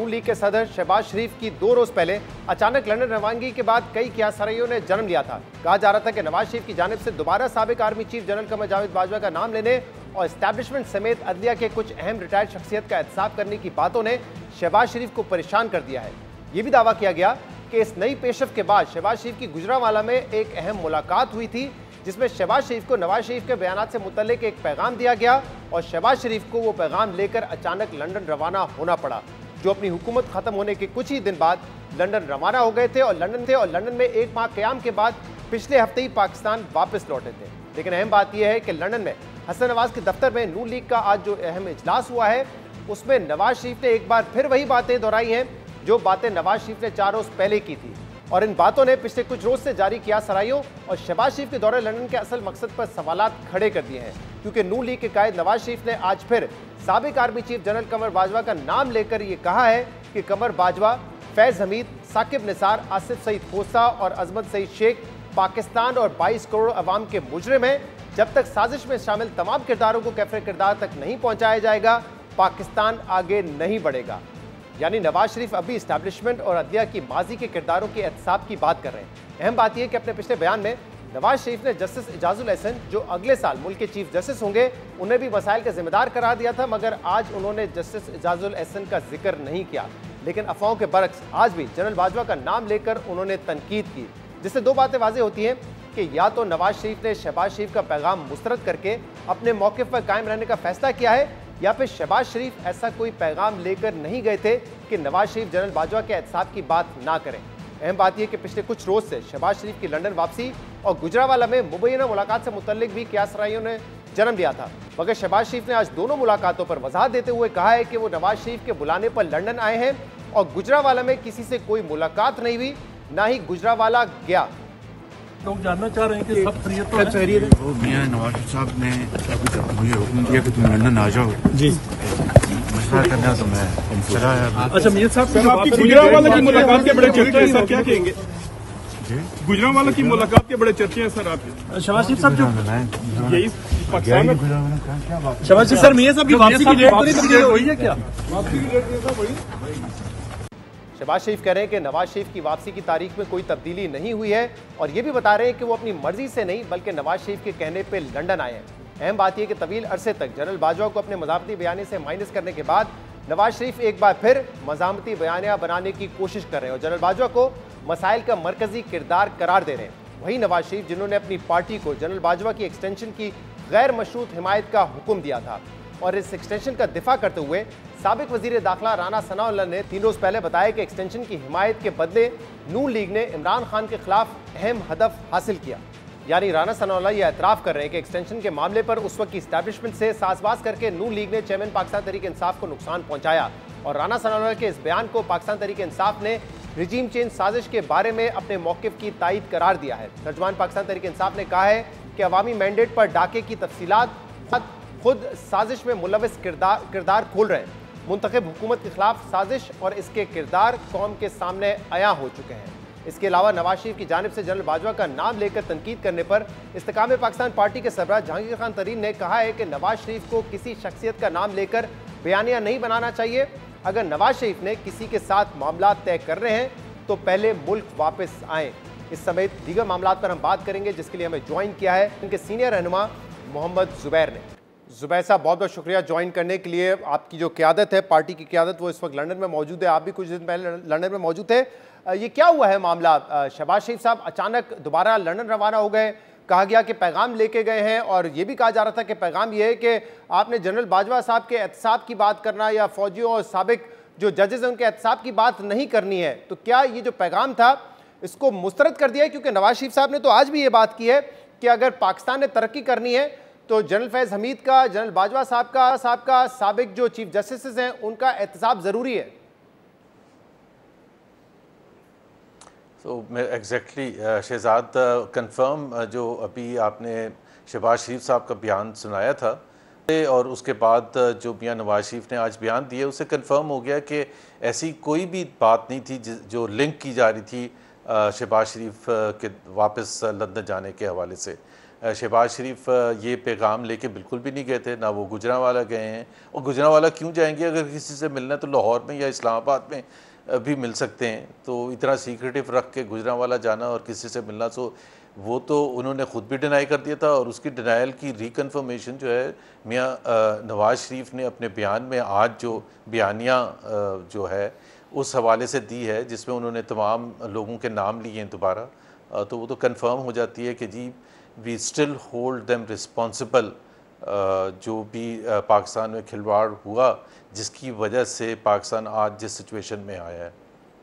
नून league के सदर शहबाज शरीफ की 2 रोज पहले अचानक लंदन रवानगी के बाद कई क्यासराइयों ने जन्म लिया था। कहा जा रहा था कि नवाज शरीफ की जानिब से दोबारा साबिक army chief general Qamar Javed Bajwa का नाम लेने और एस्टैब्लिशमेंट समेत अदलिया के कुछ अहम रिटायर्ड शख्सियत का एहतसाब करने की बातों ने शहबाज शरीफ को परेशान कर दिया है। ये भी दावा किया गया कि इस नई पेशरफ के बाद शहबाज शरीफ की गुजरांवाला में एक अहम मुलाकात हुई थी, जिसमें शहबाज शरीफ को नवाज शरीफ के बयानात से मुतल्लिक एक पैगाम दिया गया और शहबाज शरीफ को वो पैगाम लेकर अचानक लंदन रवाना होना पड़ा, जो अपनी हुकूमत खत्म होने के कुछ ही दिन बाद लंदन रवाना हो गए थे और लंदन में 1 माह क़याम के बाद पिछले हफ्ते ही पाकिस्तान वापस लौटे थे। लेकिन अहम बात यह है कि लंदन में हसन नवाज के दफ्तर में नून लीग का आज जो अहम इजलास हुआ है, उसमें नवाज शरीफ ने एक बार फिर वही बातें दोहराई हैं जो बातें नवाज शरीफ ने 4 रोज पहले की थी, और इन बातों ने पिछले कुछ रोज से जारी क्यासराइयों और शहबाज शरीफ के दौरे लंदन के असल मकसद पर सवालात खड़े कर दिए हैं। क्योंकि नून लीग के कायद नवाज शरीफ ने आज फिर साबिक आर्मी चीफ जनरल कमर बाजवा का नाम लेकर ये कहा है कि कमर बाजवा, फैज हमीद, साकिब निसार, आसिफ सईद खोसा और अजमत सईद शेख पाकिस्तान और 22 करोड़ अवाम के मुजरिम हैं। जब तक साजिश में शामिल तमाम किरदारों को कैफरे किरदार तक नहीं पहुंचाया जाएगा, पाकिस्तान आगे नहीं बढ़ेगा। यानी नवाज शरीफ अभी इस्टेब्लिशमेंट और अदलिया की माजी के किरदारों के एहतसाब की बात कर रहे हैं। अहम बात यह कि अपने पिछले बयान में नवाज शरीफ ने जस्टिस इजाजुल एहसन, जो अगले साल मुल्क के चीफ जस्टिस होंगे, उन्हें भी मसाइल का जिम्मेदार करार दिया था, मगर आज उन्होंने जस्टिस इजाजुल एहसन का जिक्र नहीं किया। लेकिन अफवाहों के बरक्स आज भी जनरल बाजवा का नाम लेकर उन्होंने तनकीद की, जिससे 2 बातें वाज़ेह होती हैं कि या तो नवाज शरीफ ने शहबाज शरीफ का पैगाम मुस्तरद करके अपने मौक़िफ़ पर कायम रहने का फैसला किया है, या फिर शहबाज शरीफ ऐसा कोई पैगाम लेकर नहीं गए थे कि नवाज शरीफ जनरल बाजवा के एहतसाब की बात ना करें। अहम बात यह कि पिछले कुछ रोज से शहबाज शरीफ की लंदन वापसी और गुजरांवाला में मुबैना मुलाकात से मुतल्लिक भी क्यासराइयों ने जन्म लिया था, मगर शहबाज शरीफ ने आज दोनों मुलाकातों पर वजाहत देते हुए कहा है कि वो नवाज शरीफ के बुलाने पर लंदन आए हैं और गुजरांवाला में किसी से कोई मुलाकात नहीं हुई, ना ही गुजरांवाला गया। लोग जानना चाह रहे हैं कि सब खैरियत तो है? वो मियां नवाज शरीफ साहब ने अभी तक मुझे हुक्म दिया कि तुम लंदन आ जाओ जी, मशवरा करना, तो मैं चला आया। अच्छा मियां साहब, आपकी गुजरांवाला की मुलाकात के बड़े चर्चे हैं सर, क्या कहेंगे? गुजरांवाला की मुलाकात के बड़े चर्चे हैं सर आपके। शहबाज शरीफ साहब जो यही पाकिस्तान में शहबाज शरीफ सर, मियां साहब की वापसी की डेट तो नहीं हुई है क्या? वापसी की डेट शहबाज शरीफ कह रहे हैं कि नवाज शरीफ की वापसी की तारीख में कोई तब्दीली नहीं हुई है, और ये भी बता रहे हैं कि वो अपनी मर्जी से नहीं बल्कि नवाज शरीफ के कहने पे लंदन आए हैं। अहम बात यह कि तवील अरसे तक जनरल बाजवा को अपने मज़ामती बयानी से माइनस करने के बाद नवाज शरीफ एक बार फिर मज़ामती बयानिया बनाने की कोशिश कर रहे हैं और जनरल बाजवा को मसाइल का मरकजी किरदार करार दे रहे हैं। वही नवाज शरीफ जिन्होंने अपनी पार्टी को जनरल बाजवा की एक्सटेंशन की गैर मशरूत हिमायत का हुक्म दिया था, और इस एक्सटेंशन का दिफा करते हुए साबिक वजीर दाखिला राना सनाउल्लाह ने 3 रोज पहले बताया कि एक्सटेंशन की हिमायत के बदले नून लीग ने इमरान खान के खिलाफ अहम हदफ हासिल किया। यानी राना सनाउल्लाह ये एतराफ़ कर रहे हैं कि एक्सटेंशन के मामले पर उस वक्त की इस्टेब्लिशमेंट से साजबाज करके नून लीग ने चेयरमैन पाकिस्तान तहरीक इंसाफ को नुकसान पहुंचाया, और राना सनाउल्लाह के इस बयान को पाकिस्तान तहरीक इंसाफ ने रिजीम चेंज साजिश के बारे में अपने मौक़िफ़ की तायद करार दिया है। तर्जुमान पाकिस्तान तहरीक इंसाफ ने कहा है कि अवामी मैंडेट पर डाके की तफसीलात खुद साजिश में मुलविस किरदार खोल रहे हैं। मुंतखब हुकूमत के खिलाफ साजिश और इसके किरदार कौम के सामने अया हो चुके हैं। इसके अलावा नवाज शरीफ की जानिब से जनरल बाजवा का नाम लेकर तनकीद करने पर इस्तेकाम पाकिस्तान पार्टी के सरबराह जहांगीर खान तरीन ने कहा है कि नवाज शरीफ को किसी शख्सियत का नाम लेकर बयानिया नहीं बनाना चाहिए। अगर नवाज शरीफ ने किसी के साथ मामला तय कर रहे हैं तो पहले मुल्क वापस आएँ। इस समेत दीगर मामला पर हम बात करेंगे, जिसके लिए हमें ज्वाइन किया है उनके सीनियर रहनुमा मोहम्मद जुबैर ने। जुबैर साहब, बहुत बहुत शुक्रिया ज्वाइन करने के लिए। आपकी जो क़यादत है, पार्टी की क़यादत, वो इस वक्त लंदन में मौजूद है। आप भी कुछ दिन पहले लंदन में मौजूद थे। ये क्या हुआ है मामला? शहबाज शरीफ साहब अचानक दोबारा लंदन रवाना हो गए, कहा गया कि पैगाम लेके गए हैं, और ये भी कहा जा रहा था कि पैगाम ये है कि आपने जनरल बाजवा साहब के एहतसाब की बात करना या फौजियों और साबिक जो जजेस हैं उनके एहतसाब की बात नहीं करनी है। तो क्या ये जो पैगाम था इसको मुस्तरद कर दिया है? क्योंकि नवाज शरीफ साहब ने तो आज भी ये बात की है कि अगर पाकिस्तान ने तरक्की करनी है तो जनरल फैज़ हमीद का, जनरल बाजवा साहब का साबिक जो चीफ जस्टिस हैं उनका एहतसाब ज़रूरी है। तो मैं एग्जैक्टली शहजाद कंफर्म जो अभी आपने शहबाज शरीफ साहब का बयान सुनाया था और उसके बाद जो मियां नवाज शरीफ ने आज बयान दिए, उससे कंफर्म हो गया कि ऐसी कोई भी बात नहीं थी जो लिंक की जा रही थी शहबाज शरीफ के वापस लंदन जाने के हवाले से। शहबाज शरीफ ये पैगाम लेके बिल्कुल भी नहीं गए थे, ना वो गुजरांवाला गए हैं। और गुजरांवाला क्यों जाएंगे? अगर किसी से मिलना है तो लाहौर में या इस्लामाबाद में भी मिल सकते हैं। तो इतना सीक्रेटिव रख के गुजरांवाला जाना और किसी से मिलना, तो वो तो उन्होंने ख़ुद भी डिनाई कर दिया था। और उसकी डिनाइल की रिकन्फर्मेशन जो है मियाँ नवाज़ शरीफ ने अपने बयान में आज जो बयानिया जो है उस हवाले से दी है, जिसमें उन्होंने तमाम लोगों के नाम लिए हैं दोबारा, तो वो तो कंफर्म हो जाती है कि जी we still hold them responsible, जो भी पाकिस्तान में खिलवाड़ हुआ जिसकी वजह से पाकिस्तान आज जिस सिचुएशन में आया है।